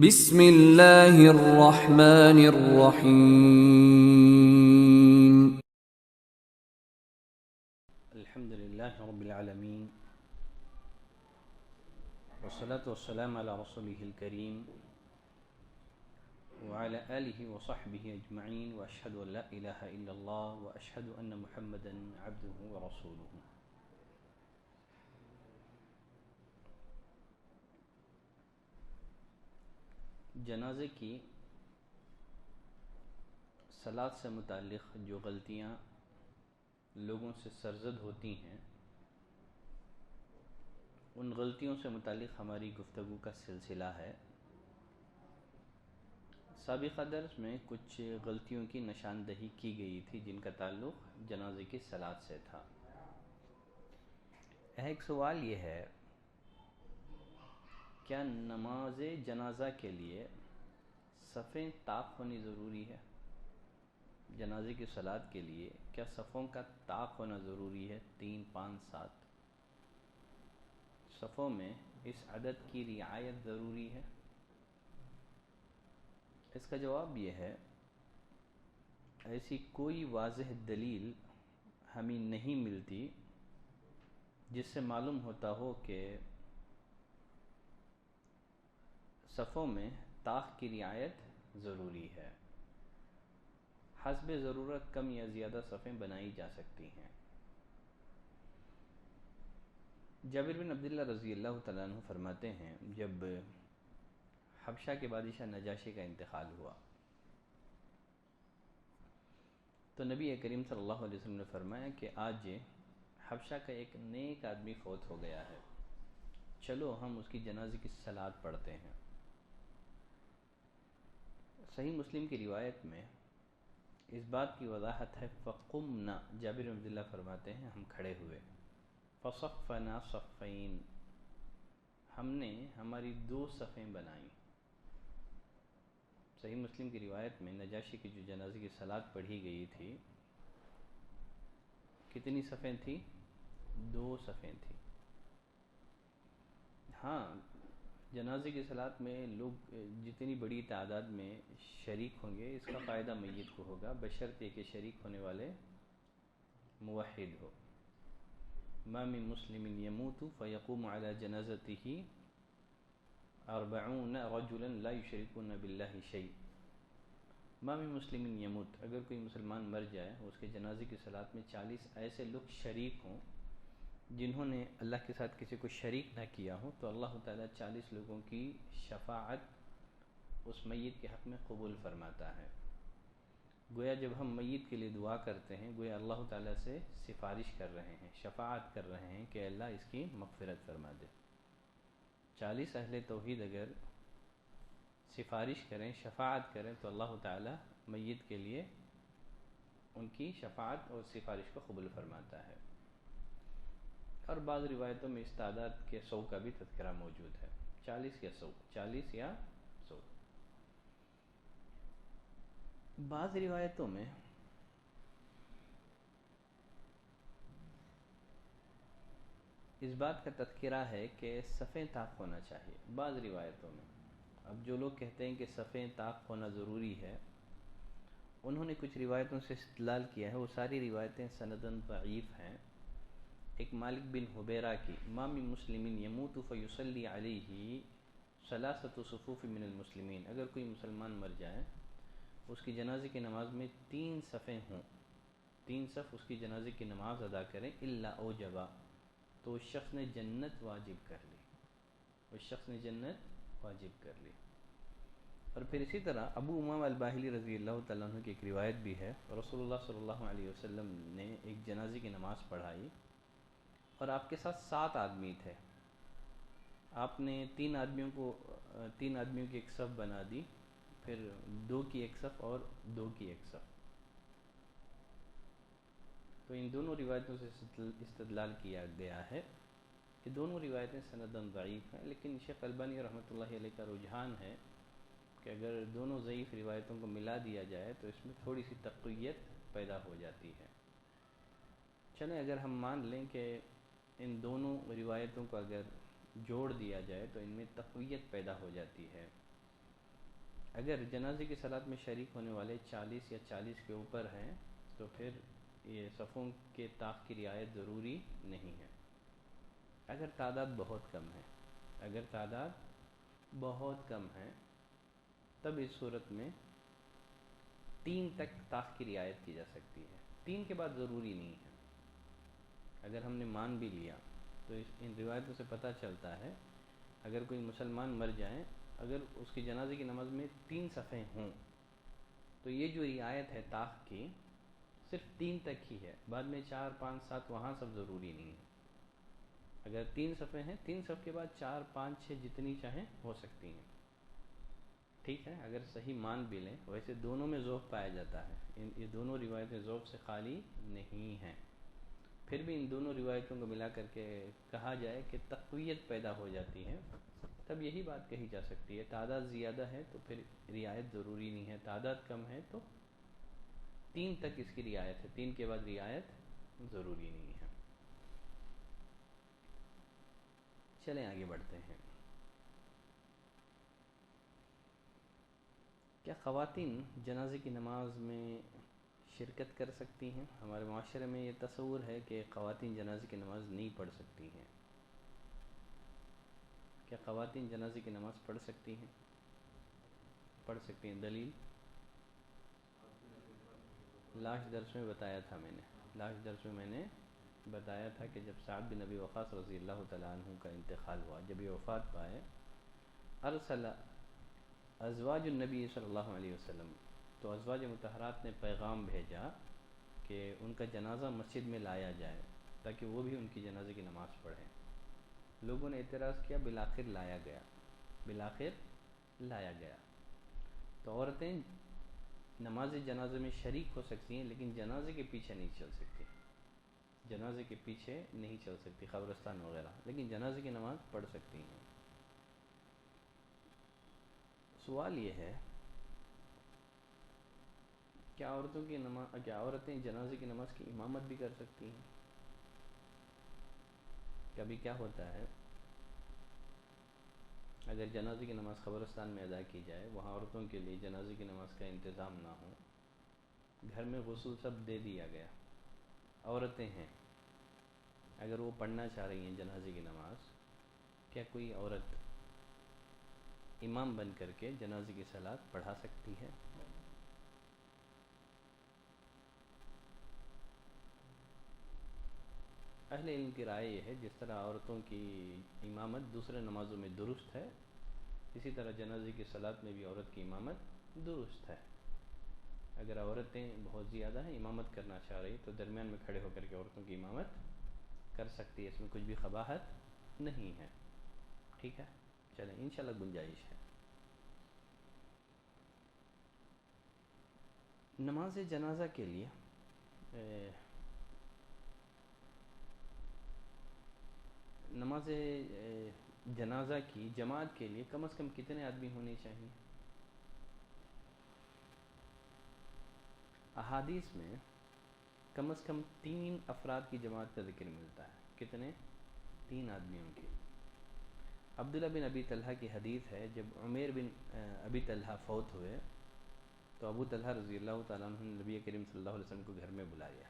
بسم اللہ الرحمن الرحیم. الحمد للہ رب العالمین والصلاة والسلام علی رسولہ الکریم وعلی آلہ وصحبہ اجمعین واشہد ان لا الہ الا اللہ واشہد ان محمدا عبدہ ورسولہ. جنازے کی صلاۃ سے متعلق جو غلطیاں لوگوں سے سرزد ہوتی ہیں، ان غلطیوں سے متعلق ہماری گفتگو کا سلسلہ ہے. سابقہ درس میں کچھ غلطیوں کی نشاندہی کی گئی تھی جن کا تعلق جنازے کی صلاۃ سے تھا. ایک سوال یہ ہے، کیا نماز جنازہ کے لیے صفیں طاق ہونی ضروری ہے؟ جنازے کی صلاۃ کے لیے کیا صفوں کا طاق ہونا ضروری ہے؟ 3، 5، 7 صفوں میں اس عدد کی رعایت ضروری ہے؟ اس کا جواب یہ ہے، ایسی کوئی واضح دلیل ہمیں نہیں ملتی جس سے معلوم ہوتا ہو کہ صفوں میں طاق کی رعایت ضروری ہے. حسب ضرورت کم یا زیادہ صفیں بنائی جا سکتی ہیں. جابر بن عبداللہ رضی اللہ تعالیٰ عنہ فرماتے ہیں، جب حبشہ کے بادشاہ نجاشی کا انتقال ہوا تو نبی کریم صلی اللہ علیہ وسلم نے فرمایا کہ آج حبشہ کا ایک نیک آدمی فوت ہو گیا ہے، چلو ہم اس کی جنازے کی صلاۃ پڑھتے ہیں. صحیح مسلم کی روایت میں اس بات کی وضاحت ہے، فقمنا، جابر بن عبداللہ فرماتے ہیں ہم کھڑے ہوئے، فصفنا صفین، ہم نے ہماری 2 صفیں بنائیں. صحیح مسلم کی روایت میں نجاشی کی جو جنازے کی صلاۃ پڑھی گئی تھی، کتنی صفیں تھیں؟ 2 صفیں تھیں. ہاں، جنازے کی صلاۃ میں لوگ جتنی بڑی تعداد میں شریک ہوں گے اس کا فائدہ میت کو ہوگا، بشرطے کہ شریک ہونے والے موحد ہو. ما من مسلم يموت فيقوم على جنازته 40 رجلا لا يشركون بالله شيء. ما من مسلم يموت، اگر کوئی مسلمان مر جائے اس کے جنازے کی صلاۃ میں 40 ایسے لوگ شریک ہوں جنہوں نے اللہ کے ساتھ کسی کو شریک نہ کیا ہو، تو اللہ تعالیٰ 40 لوگوں کی شفاعت اس میت کے حق میں قبول فرماتا ہے. گویا جب ہم میت کے لیے دعا کرتے ہیں، گویا اللہ تعالیٰ سے سفارش کر رہے ہیں، شفاعت کر رہے ہیں کہ اللہ اس کی مغفرت فرما دے. 40 اہل توحید اگر سفارش کریں، شفاعت کریں، تو اللہ تعالیٰ میت کے لیے ان کی شفاعت اور سفارش کو قبول فرماتا ہے. اور بعض روایتوں میں اس تعداد کے 100 کا بھی تذکرہ موجود ہے، 40 یا 100، 40 یا 100. بعض روایتوں میں اس بات کا تذکرہ ہے کہ صفیں طاق ہونا چاہیے. بعض روایتوں میں، اب جو لوگ کہتے ہیں کہ صفیں طاق ہونا ضروری ہے، انہوں نے کچھ روایتوں سے استدلال کیا ہے، وہ ساری روایتیں سنداً ضعیف ہیں. ایک مالک بن حبیرہ کی، ما من مسلم یموت فیصلی علیہ ثلاثۃ صفوف من المسلمین، اگر کوئی مسلمان مر جائے اس کی جنازے کی نماز میں 3 صفیں ہوں، 3 صف اس کی جنازے کی نماز ادا کریں، الا اوجبا، تو اس شخص نے جنت واجب کر لی، اس شخص نے جنت واجب کر لی. اور پھر اسی طرح ابو امامہ الباہلی رضی اللہ تعالیٰ عنہ کی ایک روایت بھی ہے، رسول اللہ صلی اللہ علیہ وسلم نے ایک جنازے کی نماز پڑھائی اور آپ کے ساتھ 7 آدمی تھے. آپ نے 3 آدمیوں کی ایک صف بنا دی، پھر 2 کی ایک صف اور 2 کی ایک صف. تو ان دونوں روایتوں سے استدلال کیا گیا ہے. یہ دونوں روایتیں سنداً ضعیف ہیں، لیکن شیخ البانی رحمۃ اللہ علیہ کا رجحان ہے کہ اگر دونوں ضعیف روایتوں کو ملا دیا جائے تو اس میں تھوڑی سی تقویت پیدا ہو جاتی ہے. چلیں اگر ہم مان لیں کہ ان دونوں روایتوں کو اگر جوڑ دیا جائے تو ان میں تقویت پیدا ہو جاتی ہے، اگر جنازے کی صلاۃ میں شریک ہونے والے 40 یا 40 کے اوپر ہیں تو پھر یہ صفوں کے طاق کی رعایت ضروری نہیں ہے۔ اگر تعداد بہت کم ہے، اگر تعداد بہت کم ہے تب اس صورت میں 3 تک طاق کی رعایت کی جا سکتی ہے، 3 کے بعد ضروری نہیں ہے۔ اگر ہم نے مان بھی لیا تو ان روایتوں سے پتہ چلتا ہے اگر کوئی مسلمان مر جائیں، اگر اس کی جنازے کی نماز میں 3 صفیں ہوں تو یہ جو رعایت ہے طاق کی صرف 3 تک ہی ہے، بعد میں 4 5 7 وہاں سب ضروری نہیں ہے۔ اگر 3 صفیں ہیں، 3 صف کے بعد 4 5 6 جتنی چاہیں ہو سکتی ہیں، ٹھیک ہے، اگر صحیح مان بھی لیں۔ ویسے دونوں میں ذوق پایا جاتا ہے، یہ دونوں روایتیں ذوق سے خالی نہیں ہیں، پھر بھی ان دونوں روایتوں کو ملا کر کے کہا جائے کہ تقویت پیدا ہو جاتی ہے، تب یہی بات کہی جا سکتی ہے تعداد زیادہ ہے تو پھر رعایت ضروری نہیں ہے، تعداد کم ہے تو 3 تک اس کی رعایت ہے، 3 کے بعد رعایت ضروری نہیں ہے۔ چلیں آگے بڑھتے ہیں۔ کیا خواتین جنازے کی نماز میں شرکت کر سکتی ہیں؟ ہمارے معاشرے میں یہ تصور ہے کہ خواتین جنازے کی نماز نہیں پڑھ سکتی ہیں۔ کیا خواتین جنازے کی نماز پڑھ سکتی ہیں؟ پڑھ سکتی ہیں، دلیل؟ لاسٹ درس میں بتایا تھا میں نے بتایا تھا کہ جب سعد بن ابی وقاص رضی اللہ تعالیٰ عنہ کا انتقال ہوا، جب یہ وفات پائے، ارسل ازواج النبی صلی اللہ علیہ وسلم، تو ازواج مطہرات نے پیغام بھیجا کہ ان کا جنازہ مسجد میں لایا جائے تاکہ وہ بھی ان کی جنازے کی نماز پڑھیں۔ لوگوں نے اعتراض کیا، بالآخر لایا گیا۔ تو عورتیں نماز جنازے میں شریک ہو سکتی ہیں لیکن جنازے کے پیچھے نہیں چل سکتی، قبرستان وغیرہ، لیکن جنازے کی نماز پڑھ سکتی ہیں۔ سوال یہ ہے کیا عورتیں جنازے کی نماز کی امامت بھی کر سکتی ہیں؟ کبھی کیا ہوتا ہے اگر جنازے کی نماز قبرستان میں ادا کی جائے، وہاں عورتوں کے لیے جنازے کی نماز کا انتظام نہ ہو، گھر میں غسل سب دے دیا گیا، عورتیں ہیں، اگر وہ پڑھنا چاہ رہی ہیں جنازے کی نماز، کیا کوئی عورت امام بن کر کے جنازے کی صلاۃ پڑھا سکتی ہے؟ اہل علم کی رائے یہ ہے جس طرح عورتوں کی امامت دوسرے نمازوں میں درست ہے، اسی طرح جنازے کی صلاۃ میں بھی عورت کی امامت درست ہے۔ اگر عورتیں بہت زیادہ ہیں، امامت کرنا چاہ رہی تو درمیان میں کھڑے ہو کر کے عورتوں کی امامت کر سکتی ہے، اس میں کچھ بھی قباحت نہیں ہے، ٹھیک ہے، چلیں انشاءاللہ گنجائش ہے۔ نماز جنازہ کے لیے نماز جنازہ کی جماعت کے لیے کم از کم کتنے آدمی ہونے چاہیے؟ احادیث میں کم از کم 3 افراد کی جماعت کا ذکر ملتا ہے۔ کتنے؟ 3 آدمیوں کی۔ عبداللہ بن ابی طلحہ کی حدیث ہے، جب عمیر بن ابی طلحہ فوت ہوئے تو ابو طلحہ رضی اللہ تعالیٰ عنہ نے نبی کریم صلی اللہ علیہ وسلم کو گھر میں بلایا۔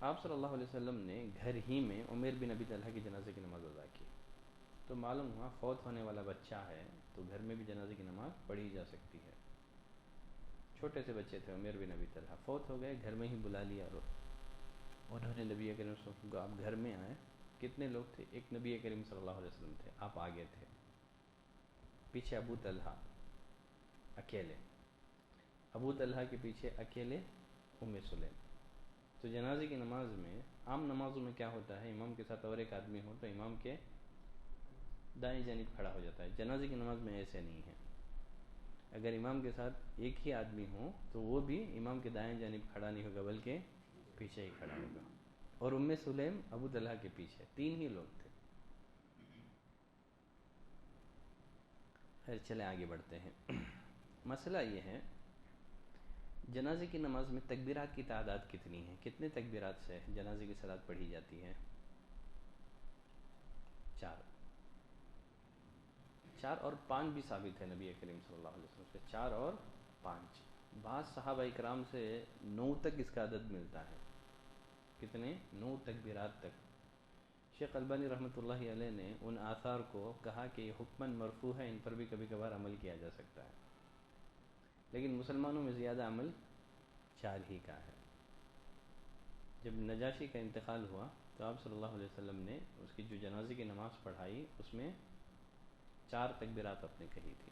آپ صلی اللہ علیہ وسلم نے گھر ہی میں عمیر بن ابی طلحہ کی جنازے کی نماز ادا کی، تو معلوم ہوا فوت ہونے والا بچہ ہے تو گھر میں بھی جنازے کی نماز پڑھی جا سکتی ہے۔ چھوٹے سے بچے تھے، عمیر بن ابی طلحہ فوت ہو گئے، گھر میں ہی بلا لیا، انہوں نے نبی کریم صلی اللہ علیہ وسلم کو آپ گھر میں آئے۔ کتنے لوگ تھے؟ ایک نبی کریم صلی اللہ علیہ وسلم تھے، آپ آگے تھے، پیچھے ابو طلحہ اکیلے، ابو طلحہ کے پیچھے اکیلے ام سلیم۔ تو جنازے کی نماز میں، عام نمازوں میں کیا ہوتا ہے، امام کے ساتھ اور ایک آدمی ہو تو امام کے دائیں جانب کھڑا ہو جاتا ہے، جنازے کی نماز میں ایسے نہیں ہے، اگر امام کے ساتھ ایک ہی آدمی ہو تو وہ بھی امام کے دائیں جانب کھڑا نہیں ہوگا بلکہ پیچھے ہی کھڑا ہوگا، اور ام سلیم ابو طلحہ کے پیچھے، 3 ہی لوگ تھے۔ خیر چلیں آگے بڑھتے ہیں۔ مسئلہ یہ ہے جنازے کی نماز میں تکبیرات کی تعداد کتنی ہے؟ کتنے تکبیرات سے جنازے کی صلاۃ پڑھی جاتی ہے؟ 4 اور 5 بھی ثابت ہے نبی کریم صلی اللہ علیہ وسلم سے، 4 اور 5۔ بعض صحابہ اکرام سے 9 تک اس کا عدد ملتا ہے۔ کتنے؟ 9 تکبیرات تک۔ شیخ البانی رحمۃ اللہ علیہ نے ان آثار کو کہا کہ یہ حکماً مرفوع ہے، ان پر بھی کبھی کبھار عمل کیا جا سکتا ہے، لیکن مسلمانوں میں زیادہ عمل 4 ہی کا ہے۔ جب نجاشی کا انتقال ہوا تو آپ صلی اللہ علیہ وسلم نے اس کی جو جنازے کی نماز پڑھائی اس میں 4 تکبیرات آپ نے کہی تھی۔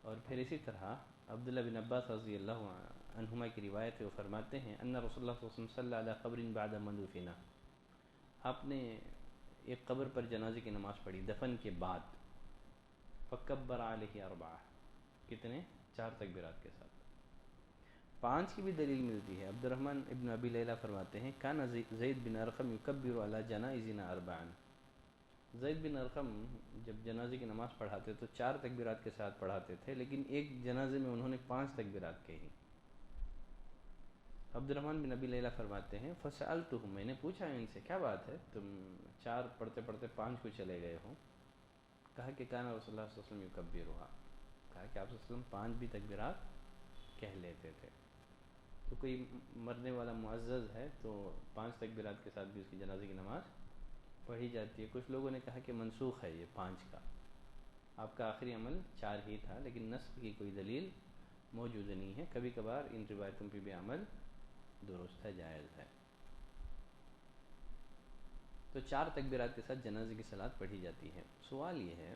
اور پھر اسی طرح عبداللہ بن عباس رضی اللہ عنہما کی روایت ہے، وہ فرماتے ہیں ان رسول اللہ صلی اللہ علیہ وسلم صلی علی قبر بعد من دفن، آپ نے ایک قبر پر جنازے کی نماز پڑھی دفن کے بعد، فکبر علیہ 4، کتنے؟ 4 تکبیرات کے ساتھ۔ 5 کی بھی دلیل ملتی ہے۔ عبد الرحمن ابن ابی لیلہ فرماتے ہیں کان زید بن ارقم یکبر علی جنائزنا 4، زید بن ارقم جب جنازے کی نماز پڑھاتے تو 4 تکبیرات کے ساتھ پڑھاتے تھے، لیکن ایک جنازے میں انہوں نے 5 تکبیرات کہی۔ عبد الرحمن بن ابی لیلہ فرماتے ہیں فسألتہم، میں نے پوچھا ان سے کیا بات ہے تم 4 پڑھتے پڑھتے 5 کو چلے گئے ہو؟ کہا کہ کان رسول اللہ صلی اللہ علیہ وسلم یکبرھا، کہا کہ آپ صلی اللہ علیہ وسلم 5 بھی تکبیرات کہہ لیتے تھے۔ تو کوئی مرنے والا معزز ہے تو 5 تکبیرات کے ساتھ بھی اس کی جنازے کی نماز پڑھی جاتی ہے۔ کچھ لوگوں نے کہا کہ منسوخ ہے یہ 5 کا، آپ کا آخری عمل 4 ہی تھا، لیکن نسخ کی کوئی دلیل موجود نہیں ہے۔ کبھی کبھار ان روایتوں پہ بھی عمل درست ہے، جائز ہے۔ تو 4 تکبیرات کے ساتھ جنازے کی صلاۃ پڑھی جاتی ہے۔ سوال یہ ہے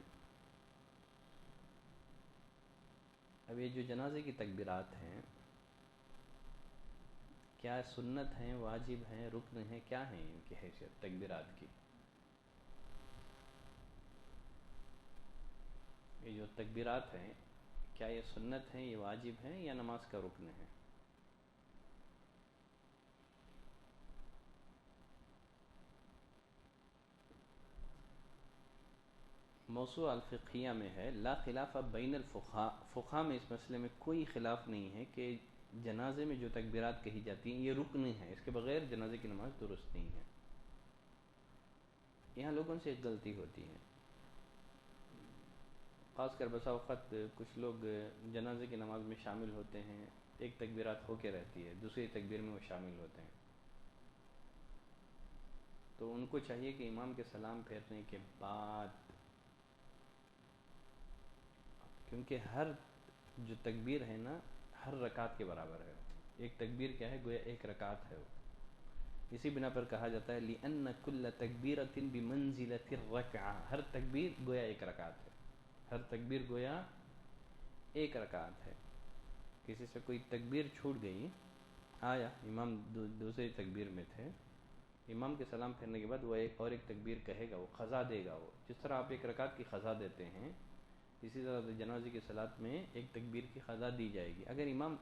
اب یہ جو جنازے کی تکبیرات ہیں کیا سنت ہیں، واجب ہیں، رکن ہیں، کیا ہیں ان کی حیثیت تکبیرات کی؟ یہ جو تکبیرات ہیں کیا یہ سنت ہیں، یہ واجب ہیں، یا نماز کا رکن ہے؟ موسوعہ الفقہیہ میں ہے لا خلاف بین الفقہاء، فقہا میں اس مسئلے میں کوئی خلاف نہیں ہے کہ جنازے میں جو تکبیرات کہی جاتی ہیں یہ رکن ہیں، اس کے بغیر جنازے کی نماز درست نہیں ہے۔ یہاں لوگوں سے ایک غلطی ہوتی ہے، خاص کر بسا اوقات کچھ لوگ جنازے کی نماز میں شامل ہوتے ہیں، ایک تکبیرات ہو کے رہتی ہے، دوسری تکبیر میں وہ شامل ہوتے ہیں، تو ان کو چاہیے کہ امام کے سلام پھیرنے کے بعد، کیونکہ ہر جو تکبیر ہے نا ہر رکعت کے برابر ہے، ایک تکبیر کیا ہے؟ گویا ایک رکعت ہے وہ، اسی بنا پر کہا جاتا ہے لِأَنَّ كُلَّ تَكْبِيرَةٍ بِمَنزِلَةِ الرَّكْعَةِ، ہر تکبیر گویا ایک رکعت ہے، ہر تکبیر گویا ایک رکعت ہے۔ کسی سے کوئی تکبیر چھوٹ گئی، آیا امام دوسری تکبیر میں تھے، امام کے سلام پھیرنے کے بعد وہ ایک تکبیر کہے گا، وہ قضا دے گا، وہ جس طرح آپ ایک رکعت کی قضا دیتے ہیں اسی طرح جنازے کی صلاۃ میں ایک تکبیر کی قضا دی جائے گی۔ اگر امام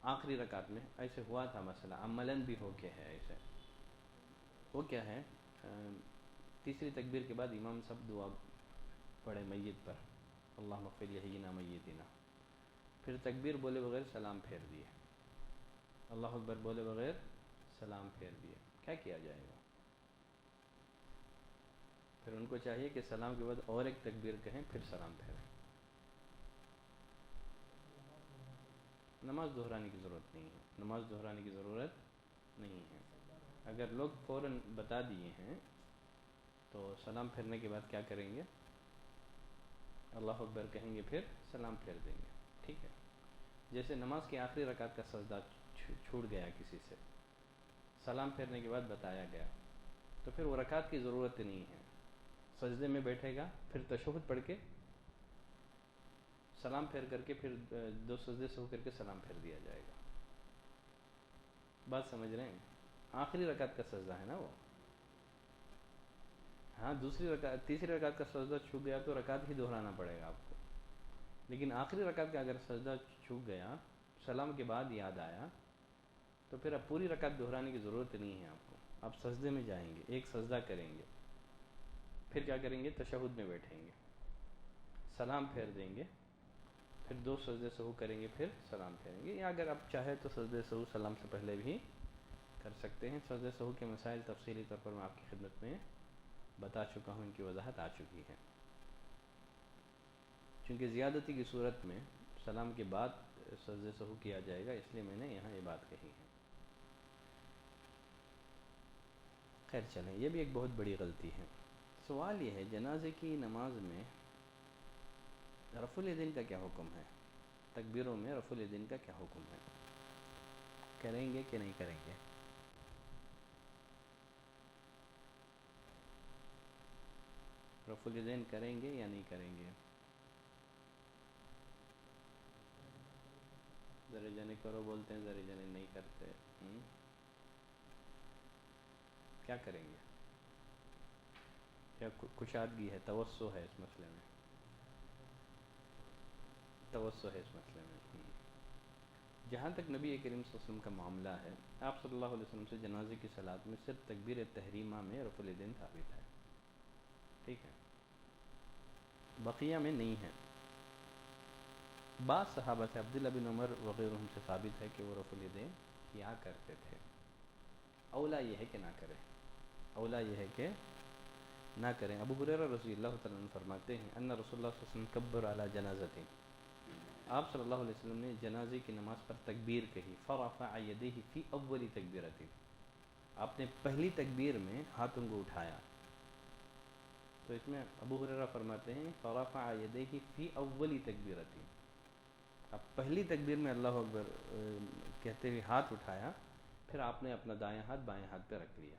آخری رکعت میں ایسے ہوا تھا مسئلہ، عملاً بھی ہو کے ہے ایسے، وہ کیا ہے تیسری تکبیر کے بعد امام سب دعا پڑھے میت پر، اللہم اغفر لحینا میتنا، پھر تکبیر بولے بغیر سلام پھیر دیے، اللہ اکبر بولے بغیر سلام پھیر دیے، کیا کیا جائے گا؟ پھر ان کو چاہیے کہ سلام کے بعد اور ایک تکبیر کہیں پھر سلام پھیریں۔ نماز دہرانے کی ضرورت نہیں ہے، نماز دہرانے کی ضرورت نہیں ہے۔ اگر لوگ فوراً بتا دیے ہیں تو سلام پھیرنے کے بعد کیا کریں گے؟ اللہ اکبر کہیں گے پھر سلام پھیر دیں گے، ٹھیک ہے۔ جیسے نماز کی آخری رکعت کا سجدہ چھوٹ گیا کسی سے، سلام پھیرنے کے بعد بتایا گیا، تو پھر وہ رکعت کی ضرورت نہیں ہے، سجدے میں بیٹھے گا، پھر تشہد پڑھ کے سلام پھیر کر کے پھر 2 سجدے سہو کر کے سلام پھیر دیا جائے گا۔ بات سمجھ رہے ہیں؟ آخری رکعت کا سجدہ ہے نا وہ، ہاں تیسری رکعت کا سجدہ چھوٹ گیا تو رکعت ہی دہرانا پڑے گا آپ کو، لیکن آخری رکعت کا اگر سجدہ چھوٹ گیا سلام کے بعد یاد آیا تو پھر اب پوری رکعت دہرانے کی ضرورت نہیں ہے آپ کو، آپ سجدے میں جائیں گے، ایک سجدہ کریں گے، پھر کیا کریں گے؟ تشہد میں بیٹھیں گے، سلام پھیر دیں گے، پھر 2 سجدے سہو کریں گے، پھر سلام پھیریں گے، یا اگر آپ چاہیں تو سجدے سہو سلام سے پہلے بھی کر سکتے ہیں۔ سجدے سہو کے مسائل تفصیلی طور پر میں آپ کی خدمت میں بتا چکا ہوں، ان کی وضاحت آ چکی ہے۔ چونکہ زیادتی کی صورت میں سلام کے بعد سجدہ سہو کیا جائے گا، اس لیے میں نے یہاں یہ بات کہی ہے۔ خیر چلیں، یہ بھی ایک بہت بڑی غلطی ہے۔ سوال یہ ہے، جنازے کی نماز میں رفع الیدین کا کیا حکم ہے؟ تکبیروں میں رفع الیدین کا کیا حکم ہے؟ کریں گے کہ نہیں کریں گے؟ رفع الیدین کریں گے یا نہیں کریں گے؟ ذرا جانے کرو بولتے ہیں، ذرا جانے نہیں کرتے۔ کیا کریں گے؟ کیا کشادگی ہے، توسع ہے اس مسئلے میں؟ توسع ہے اس مسئلے میں۔ جہاں تک نبی کریم صلی اللہ علیہ وسلم کا معاملہ ہے، آپ صلی اللہ علیہ وسلم سے جنازے کی صلاۃ میں صرف تکبیر تحریمہ میں رفع الیدین ثابت ہے، ٹھیک ہے، بقیہ میں نہیں ہے۔ بعض صحابہ سے عبداللہ بن عمر وغیرہ سے ثابت ہے کہ وہ رفع الیدین کیا کرتے تھے۔ اولا یہ ہے کہ نہ کریں، اولا یہ ہے کہ نہ کریں۔ ابو ہریرہ رضی اللہ تعالیٰ عنہ فرماتے ہیں ان رسول اللہ صلی اللہ علیہ وسلم کبر علی جنازۃ، آپ صلی اللہ علیہ وسلم نے جنازے کی نماز پر تکبیر کہی، فرفع یدیہ فی اول تکبیرۃ، آپ نے پہلی تکبیر میں ہاتھوں کو اٹھایا۔ تو اس میں ابو ہریرہ فرماتے ہیں فرفع یدیہ فی اول تکبیرۃ، آپ پہلی تکبیر میں اللہ اکبر کہتے ہوئے ہاتھ اٹھایا، پھر آپ نے اپنا دایاں ہاتھ بائیں ہاتھ پہ رکھ لیا۔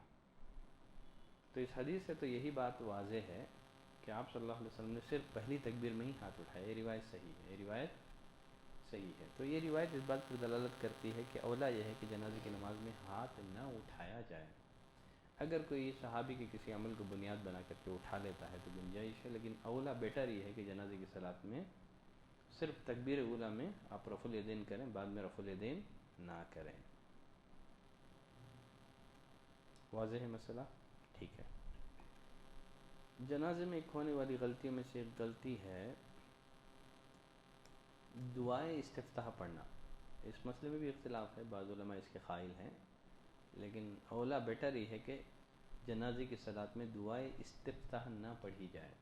تو اس حدیث سے تو یہی بات واضح ہے کہ آپ صلی اللہ علیہ وسلم نے صرف پہلی تکبیر میں ہی ہاتھ اٹھایا، یہ روایت صحیح ہے، یہ روایت صحیح ہے۔ تو یہ روایت اس بات پر دلالت کرتی ہے کہ اولا یہ ہے کہ جنازے کی نماز میں ہاتھ نہ اٹھایا جائے۔ اگر کوئی صحابی کے کسی عمل کو بنیاد بنا کر کے اٹھا لیتا ہے تو گنجائش ہے، لیکن اولا بیٹر یہ ہے کہ جنازے کی صلاۃ میں صرف تکبیر اولا میں آپ رفع الیدین کریں، بعد میں رفع الیدین نہ کریں۔ واضح ہے مسئلہ؟ ٹھیک ہے۔ جنازے میں ایک ہونے والی غلطیوں میں سے ایک غلطی ہے دعائے استفتاح پڑھنا۔ اس مسئلے میں بھی اختلاف ہے، بعض علماء اس کے قائل ہیں، لیکن اولا بیٹر یہ ہے کہ جنازے کی صلاۃ میں دعائے استفتاح نہ پڑھی جائے۔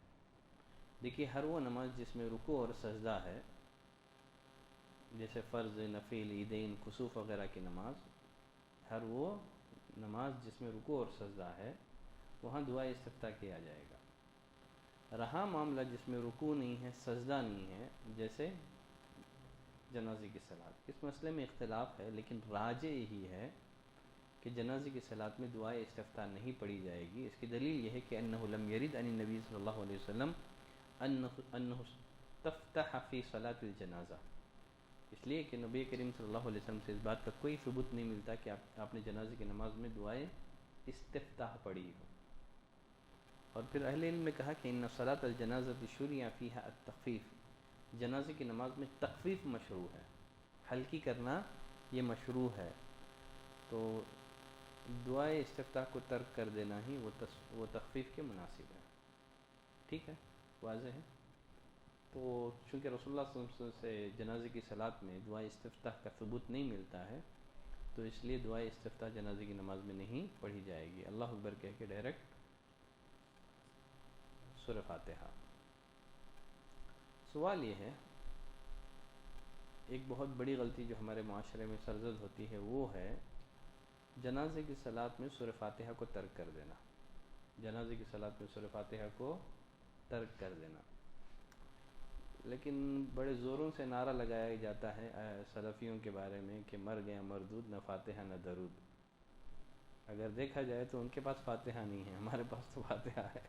دیکھیے، ہر وہ نماز جس میں رکوع اور سجدہ ہے، جیسے فرض، نفل، عیدین، کسوف وغیرہ کی نماز، ہر وہ نماز جس میں رکوع اور سجدہ ہے وہاں دعائے استفتاح کیا جائے گا۔ رہا معاملہ جس میں رکوع نہیں ہے، سجدہ نہیں ہے، جیسے جنازے کی صلاۃ، اس مسئلے میں اختلاف ہے، لیکن راجح یہی ہے کہ جنازے کی صلاۃ میں دعائے استفتاح نہیں پڑھی جائے گی۔ اس کی دلیل یہ ہے کہ انہ لم یرد عن النبی صلی اللہ علیہ وسلم انہ استفتح فی صلاۃ الجنازہ، اس لیے کہ نبی کریم صلی اللہ علیہ وسلم سے اس بات کا کوئی ثبوت نہیں ملتا کہ آپ نے جنازے کی نماز میں دعائے استفتاح پڑھی ہو۔ اور پھر اہل علم نے کہا کہ ان صلاۃ الجنازۃ شرع فیہا التخفیف، جنازے کی نماز میں تخفیف مشروع ہے، ہلکی کرنا یہ مشروع ہے، تو دعائے استفتاح کو ترک کر دینا ہی وہ تخفیف کے مناسب ہے۔ ٹھیک ہے، واضح ہے۔ تو چونکہ رسول اللہ صلی اللہ علیہ وسلم سے جنازے کی صلاۃ میں دعائے استفتاح کا ثبوت نہیں ملتا ہے، تو اس لیے دعائے استفتاح جنازے کی نماز میں نہیں پڑھی جائے گی، اللہ اکبر کہہ کے ڈائریکٹ سورہ فاتحہ۔ سوال یہ ہے، ایک بہت بڑی غلطی جو ہمارے معاشرے میں سرزد ہوتی ہے وہ ہے جنازے کی صلاۃ میں سورہ فاتحہ کو ترک کر دینا، جنازے کی صلاۃ میں سورہ فاتحہ کو ترک کر دینا۔ لیکن بڑے زوروں سے نعرہ لگایا جاتا ہے سلفیوں کے بارے میں کہ مر گیا مردود، نہ فاتحہ نہ درود۔ اگر دیکھا جائے تو ان کے پاس فاتحہ نہیں ہے، ہمارے پاس تو فاتحہ ہے،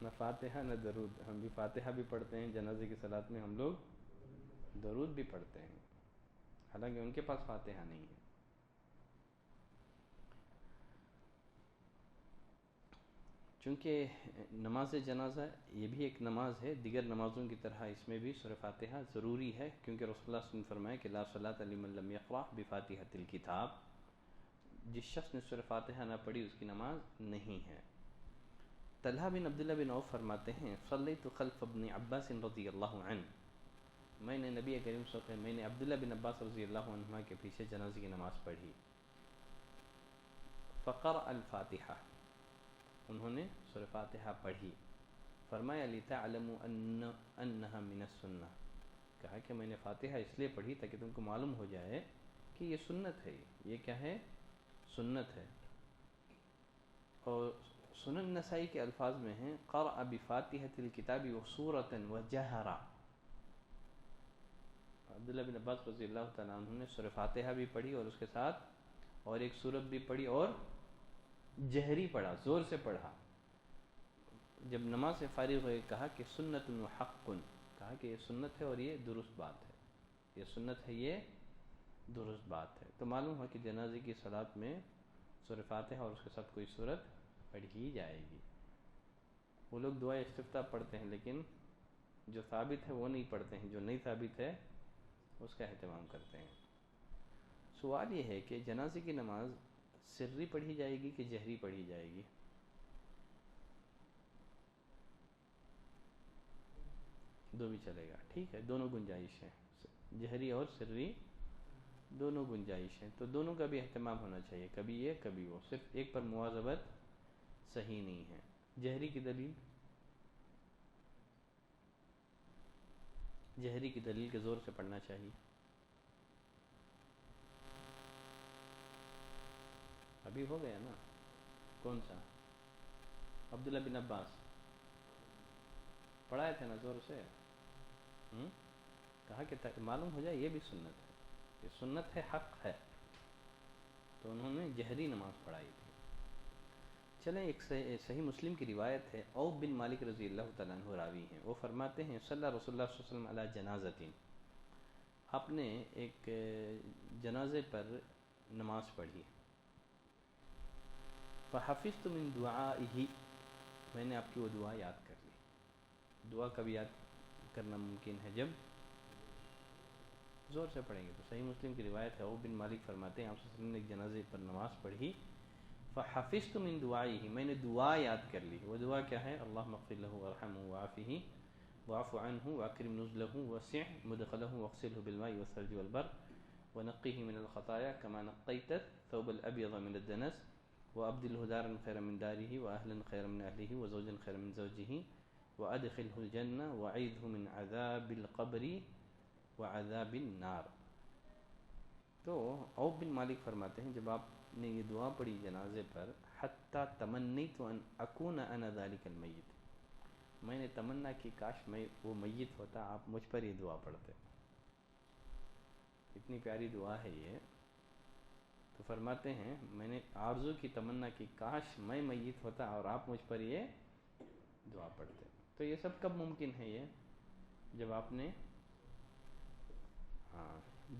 نہ فاتحہ نہ درود۔ ہم بھی فاتحہ بھی پڑھتے ہیں، جنازے کی صلاۃ میں ہم لوگ درود بھی پڑھتے ہیں، حالانکہ ان کے پاس فاتحہ نہیں ہے۔ چونکہ نماز جنازہ یہ بھی ایک نماز ہے، دیگر نمازوں کی طرح اس میں بھی سورہ فاتحہ ضروری ہے، کیونکہ رسول اللہ صلی اللہ علیہ وسلم نے فرمایا کہ لا صلاۃ لمن لم یقرأ بفاتحۃ الکتاب، جس شخص نے سورہ فاتحہ نہ پڑھی اس کی نماز نہیں ہے۔ طلحہ بن عبداللہ بن عوف فرماتے ہیں صلیت خلف ابن عباس رضی اللہ عنہ، میں نے نبی کریم صلی اللہ علیہ وسلم، میں نے عبداللہ بن عباس رضی اللہ عنہما کے پیچھے جنازے کی نماز پڑھی، فقرأ الفاتحہ، انہوں نے سورہ فاتحہ پڑھی. فرمایا لِتَعْلَمُوا أَنَّهَا مِنَ السُّنَّةِ، کہا کہ میں نے فاتحہ اس لیے پڑھی تاکہ تم کو معلوم ہو جائے کہ یہ سنت ہے. یہ کیا ہے؟ سنت ہے. اور سنن نسائی کے الفاظ میں ہیں قرأ بفاتحة الكتاب وسورة وجہر. عبداللہ بن عباس رضی اللہ تعالیٰ عنہ نے سورہ فاتحہ بھی پڑھی اور اس کے ساتھ اور ایک سورت بھی پڑھی اور جہری پڑھا، زور سے پڑھا. جب نماز سے فارغ ہوئے کہا کہ سنت و حق، کہا کہ یہ سنت ہے اور یہ درست بات ہے. یہ سنت ہے، یہ درست بات ہے. تو معلوم ہو کہ جنازے کی صلاۃ میں سورہ فاتحہ اور اس کے ساتھ کوئی سورت پڑھی ہی جائے گی. وہ لوگ دعا استفتاح پڑھتے ہیں لیکن جو ثابت ہے وہ نہیں پڑھتے ہیں، جو نہیں ثابت ہے اس کا اہتمام کرتے ہیں. سوال یہ ہے کہ جنازے کی نماز سری پڑھی جائے گی کہ جہری پڑھی جائے گی؟ دو بھی چلے گا، ٹھیک ہے. دونوں گنجائش ہیں، جہری اور سری دونوں گنجائش ہیں. تو دونوں کا بھی اہتمام ہونا چاہیے، کبھی یہ کبھی وہ. صرف ایک پر مواظبت صحیح نہیں ہے. جہری کی دلیل، جہری کی دلیل کے زور سے پڑھنا چاہیے. ابھی ہو گیا نا. کون سا؟ عبداللہ بن عباس پڑھائے تھے نا زور سے. کہا کہ معلوم ہو جائے یہ بھی سنت ہے، یہ سنت ہے، حق ہے. تو انہوں نے جہری نماز پڑھائی تھی. چلیں ایک صحیح مسلم کی روایت ہے. عوف بن مالک رضی اللہ تعالیٰ عنہ راوی ہیں. وہ فرماتے ہیں صلی رسول اللہ صلی اللہ علیہ وسلم علی جنازتین، آپ نے ایک جنازے پر نماز پڑھی. فحفظت من دعائہ، میں نے آپ کی وہ دعا یاد کر لی. دعا کب یاد کرنا ممکن ہے؟ جب زور سے پڑھیں گے. تو صحیح مسلم کی روایت ہے. عوف بن مالک فرماتے ہیں آپ صلی اللہ علیہ وسلم نے ایک جنازے پر نماز پڑھی. فحفظت من دعائہ، میں نے دعا یاد کر لی. وہ دعا کیا ہے؟ اللہم اغفر لہ وارحمہ وعافہ واعف عنہ واکرم نزلہ وسع مدخلہ واغسلہ بالماء والثلج والبرد ونقہ من الخطایا كما نقیت الثوب الابیض من الدنس وابدلہ دارا خیرا من دارہ واہلا خیرا من اہلہ وزوجا خیرا من زوجہ وادخلہ الجنہ وعیدہ من عذاب القبر وعذاب النار. تو عوف بن مالک فرماتے ہیں جب آپ نے یہ دعا پڑھی جنازے پر، حتی تمنیت ان اکون انا ذلک المیت، میں نے تمنا کی کاش میں وہ میت ہوتا، آپ مجھ پر یہ دعا پڑھتے. اتنی پیاری دعا ہے یہ. تو فرماتے ہیں میں نے آرزو کی، تمنا کی کاش میں میت ہوتا اور آپ مجھ پر یہ دعا پڑھتے. تو یہ سب کب ممکن ہے؟ یہ جب آپ نے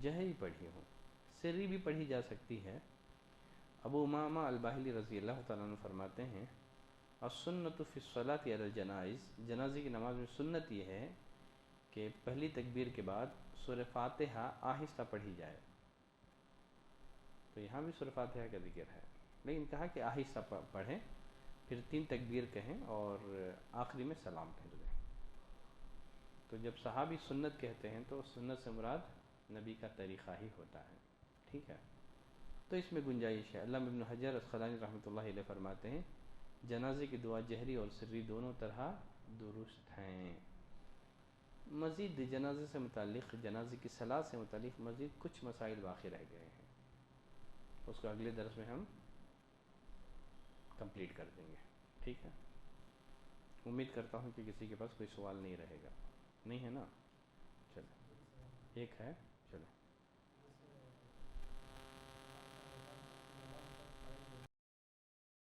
جہری پڑھی ہو. سری بھی پڑھی جا سکتی ہے. ابو امامہ الباہلی رضی اللہ تعالیٰ عنہ فرماتے ہیں السنۃ فی الصلاۃ علی الجنائز، جنازے کی نماز میں سنت یہ ہے کہ پہلی تکبیر کے بعد سورہ فاتحہ آہستہ پڑھی جائے. تو یہاں بھی سورہ فاتحہ کا ذکر ہے لیکن کہا کہ آہستہ پڑھیں، پھر 3 تکبیر کہیں اور آخری میں سلام پھیر دیں. تو جب صحابی سنت کہتے ہیں تو سنت سے مراد نبی کا طریقہ ہی ہوتا ہے. ٹھیک ہے. تو اس میں گنجائش ہے. علامہ ابن حجر اسقلانی رحمۃ اللہ علیہ فرماتے ہیں جنازے کی دعا جہری اور سری دونوں طرح درست ہیں. مزید جنازے سے متعلق، جنازے کی صلاۃ سے متعلق مزید کچھ مسائل باقی رہ گئے ہیں، اس کو اگلے درس میں ہم کمپلیٹ کر دیں گے. ٹھیک ہے. امید کرتا ہوں کہ کسی کے پاس کوئی سوال نہیں رہے گا. نہیں ہے نا؟ چلیں ایک ہے. چلیں